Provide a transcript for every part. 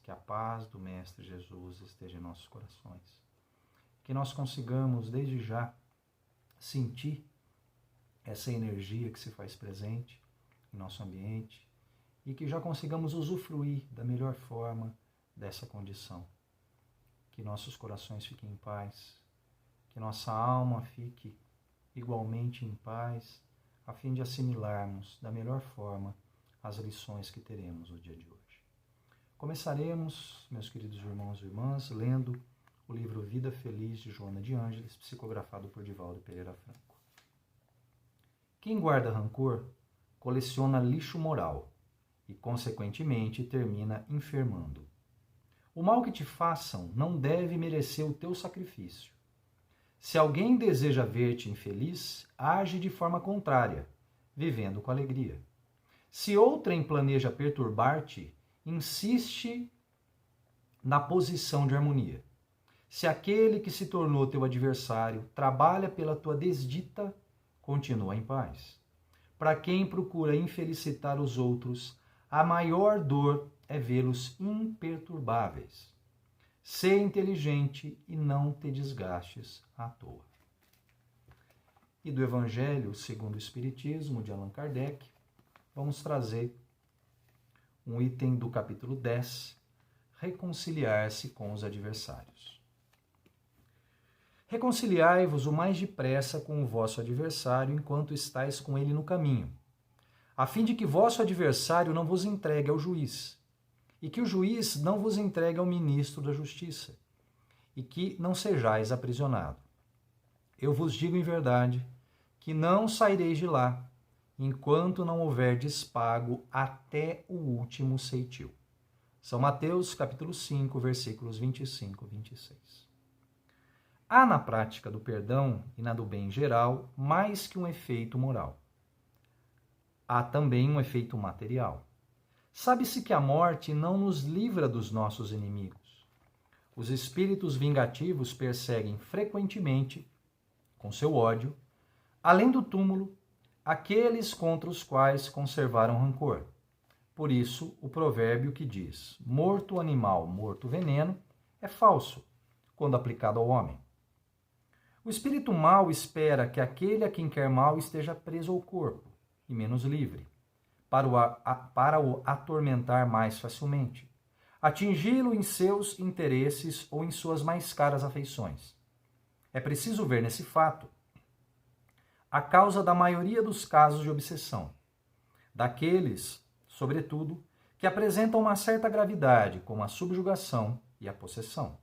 que a paz do Mestre Jesus esteja em nossos corações. Que nós consigamos, desde já, sentir essa energia que se faz presente em nosso ambiente e que já consigamos usufruir da melhor forma dessa condição. Que nossos corações fiquem em paz, que nossa alma fique igualmente em paz, a fim de assimilarmos da melhor forma as lições que teremos no dia de hoje. Começaremos, meus queridos irmãos e irmãs, lendo o livro Vida Feliz de Joana de Ângeles, psicografado por Divaldo Pereira Franco. Quem guarda rancor coleciona lixo moral e, consequentemente, termina enfermando. O mal que te façam não deve merecer o teu sacrifício. Se alguém deseja ver-te infeliz, age de forma contrária, vivendo com alegria. Se outrem planeja perturbar-te, insiste na posição de harmonia. Se aquele que se tornou teu adversário trabalha pela tua desdita, continua em paz. Para quem procura infelicitar os outros, a maior dor é vê-los imperturbáveis. Sê inteligente e não te desgastes à toa. E do Evangelho segundo o Espiritismo, de Allan Kardec, vamos trazer um item do capítulo 10, reconciliar-se com os adversários. Reconciliai-vos o mais depressa com o vosso adversário enquanto estáis com ele no caminho, a fim de que vosso adversário não vos entregue ao juiz, e que o juiz não vos entregue ao ministro da justiça, e que não sejais aprisionado. Eu vos digo em verdade que não saireis de lá, enquanto não houverdes pago até o último ceitil. São Mateus, capítulo 5, versículos 25 e 26. Há na prática do perdão e na do bem em geral mais que um efeito moral. Há também um efeito material. Sabe-se que a morte não nos livra dos nossos inimigos. Os espíritos vingativos perseguem frequentemente, com seu ódio, além do túmulo, aqueles contra os quais conservaram rancor. Por isso, o provérbio que diz: morto o animal, morto o veneno, é falso, quando aplicado ao homem. O espírito mau espera que aquele a quem quer mal esteja preso ao corpo, e menos livre, para o atormentar mais facilmente, atingi-lo em seus interesses ou em suas mais caras afeições. É preciso ver nesse fato a causa da maioria dos casos de obsessão, daqueles, sobretudo, que apresentam uma certa gravidade, como a subjugação e a possessão.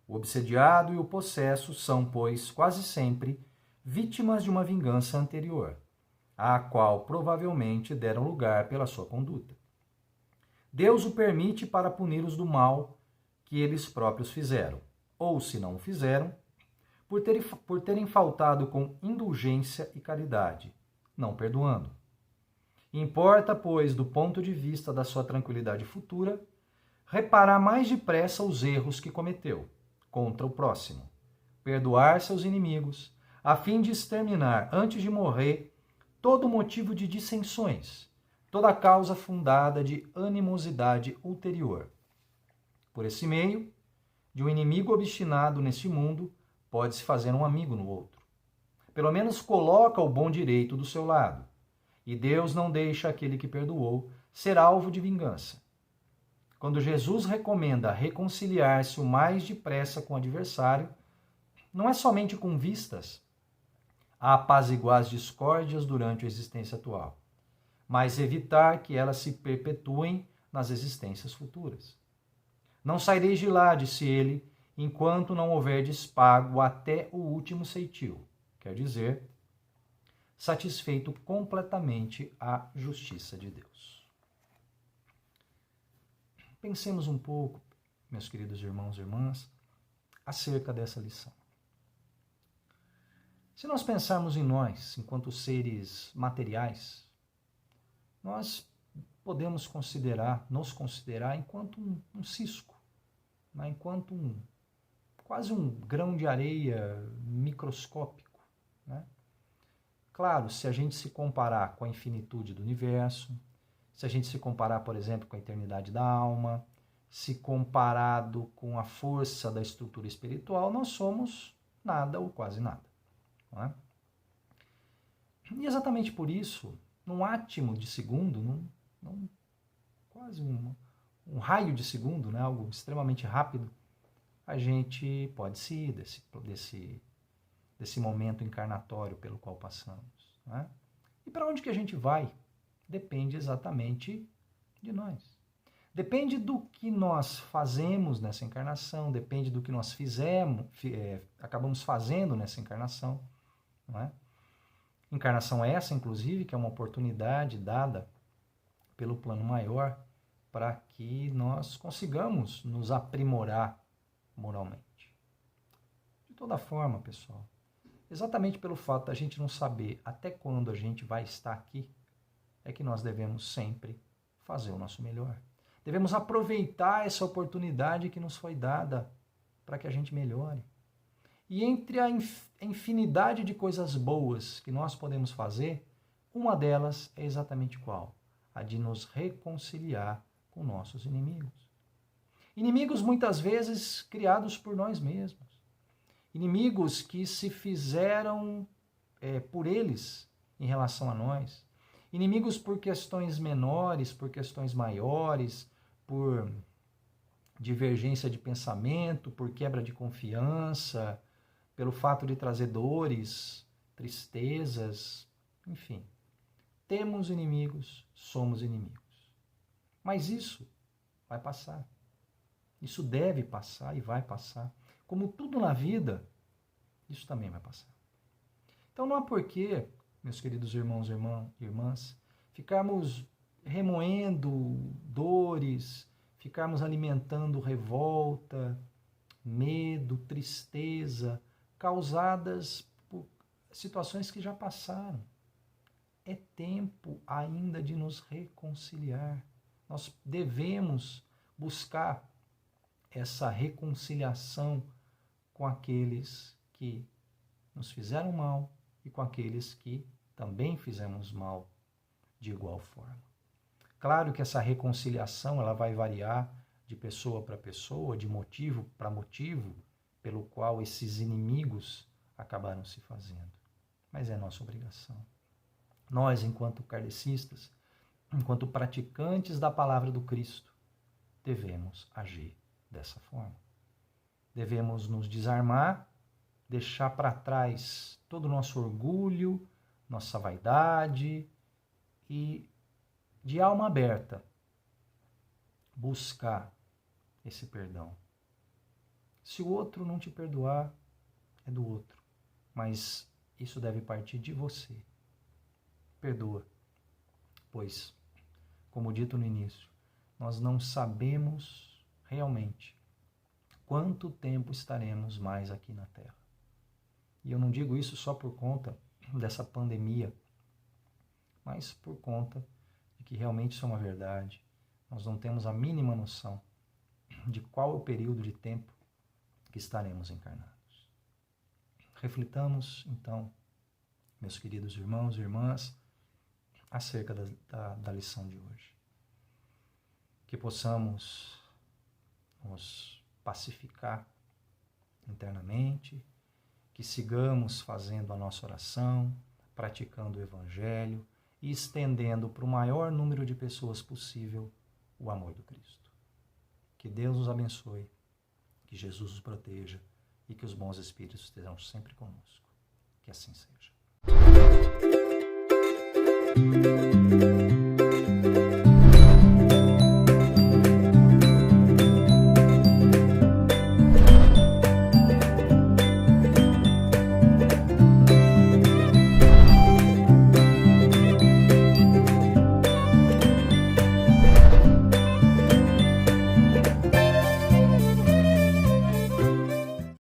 O obsediado e o possesso são, pois, quase sempre vítimas de uma vingança anterior, à qual provavelmente deram lugar pela sua conduta. Deus o permite para puni-los do mal que eles próprios fizeram, ou, se não o fizeram, por terem faltado com indulgência e caridade, não perdoando. Importa, pois, do ponto de vista da sua tranquilidade futura, reparar mais depressa os erros que cometeu contra o próximo, perdoar seus inimigos, a fim de exterminar, antes de morrer, todo motivo de dissensões, toda causa fundada de animosidade ulterior. Por esse meio, de um inimigo obstinado neste mundo, pode-se fazer um amigo no outro. Pelo menos coloca o bom direito do seu lado, e Deus não deixa aquele que perdoou ser alvo de vingança. Quando Jesus recomenda reconciliar-se o mais depressa com o adversário, não é somente com vistas a apaziguar as discórdias durante a existência atual, mas evitar que elas se perpetuem nas existências futuras. Não saireis de lá, disse ele, enquanto não houverdes pago até o último ceitil, quer dizer, satisfeito completamente a justiça de Deus. Pensemos um pouco, meus queridos irmãos e irmãs, acerca dessa lição. Se nós pensarmos em nós, enquanto seres materiais, nós podemos nos considerar enquanto um cisco, né? Enquanto quase um grão de areia microscópico, né? Claro, se a gente se comparar com a infinitude do universo, se a gente se comparar, por exemplo, com a eternidade da alma, se comparado com a força da estrutura espiritual, nós somos nada ou quase nada. Não é? E exatamente por isso, num átimo de segundo, quase um raio de segundo, né, algo extremamente rápido, a gente pode se ir desse momento encarnatório pelo qual passamos. Não é? E para onde que a gente vai? Depende exatamente de nós. Depende do que nós fazemos nessa encarnação, depende do que nós acabamos fazendo nessa encarnação. Não é? Encarnação essa, inclusive, que é uma oportunidade dada pelo plano maior para que nós consigamos nos aprimorar moralmente. De toda forma, pessoal, exatamente pelo fato da gente não saber até quando a gente vai estar aqui, é que nós devemos sempre fazer o nosso melhor. Devemos aproveitar essa oportunidade que nos foi dada para que a gente melhore. E entre a infinidade de coisas boas que nós podemos fazer, uma delas é exatamente qual? A de nos reconciliar com nossos inimigos. Inimigos muitas vezes criados por nós mesmos. Inimigos que se fizeram por eles em relação a nós. Inimigos por questões menores, por questões maiores, por divergência de pensamento, por quebra de confiança, pelo fato de trazer dores, tristezas, enfim. Temos inimigos, somos inimigos. Mas isso vai passar. Isso deve passar e vai passar. Como tudo na vida, isso também vai passar. Então não há porquê, meus queridos irmãos e irmãs, ficarmos remoendo dores, ficarmos alimentando revolta, medo, tristeza, causadas por situações que já passaram. É tempo ainda de nos reconciliar. Nós devemos buscar essa reconciliação com aqueles que nos fizeram mal e com aqueles que também fizemos mal de igual forma. Claro que essa reconciliação ela vai variar de pessoa para pessoa, de motivo para motivo, pelo qual esses inimigos acabaram se fazendo. Mas é nossa obrigação. Nós, enquanto kardecistas, enquanto praticantes da palavra do Cristo, devemos agir dessa forma. Devemos nos desarmar, deixar para trás todo o nosso orgulho, nossa vaidade e, de alma aberta, buscar esse perdão. Se o outro não te perdoar, é do outro, mas isso deve partir de você. Perdoa, pois, como dito no início, nós não sabemos realmente quanto tempo estaremos mais aqui na Terra. E eu não digo isso só por conta dessa pandemia, mas por conta de que realmente isso é uma verdade. Nós não temos a mínima noção de qual é o período de tempo que estaremos encarnados. Reflitamos, então, meus queridos irmãos e irmãs, acerca da lição de hoje. Que possamos nos pacificar internamente, que sigamos fazendo a nossa oração, praticando o Evangelho e estendendo para o maior número de pessoas possível o amor do Cristo. Que Deus nos abençoe, que Jesus nos proteja e que os bons Espíritos estejam sempre conosco. Que assim seja.